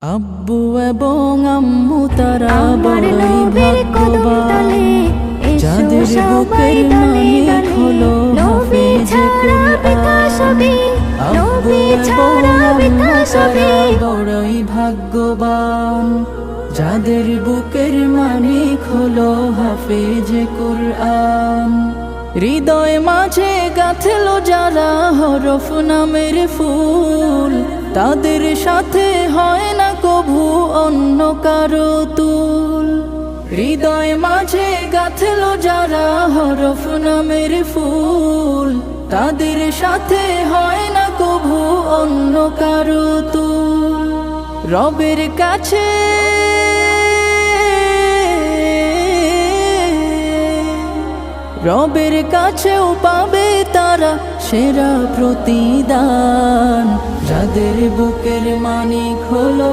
আব্বু এবং আম্মু তারা বড়ই ভাগ্যবান, যাদের বুকের মালিক হলো হাফেজে কুরআন। আব্বু এবং আম্মু তারা বড়ই ভাগ্যবান, যাদের বুকের মালিক হলো হাফেজে কুরআন। হৃদয় মাঝে গাঁথলো যারা হরফ নামের ফুল, তাদের সাথে হয় না কভু অন্য কারো তুল। হৃদয় মাঝে গাঁথলো যারা হরফ নামের ফুল, তাদের সাথে হয় না কভু অন্য কারো তুল। রবের কাছে রবের কাছেও পাবে তারা সেরা প্রতিদান, যাদের বুকের মালিক হলো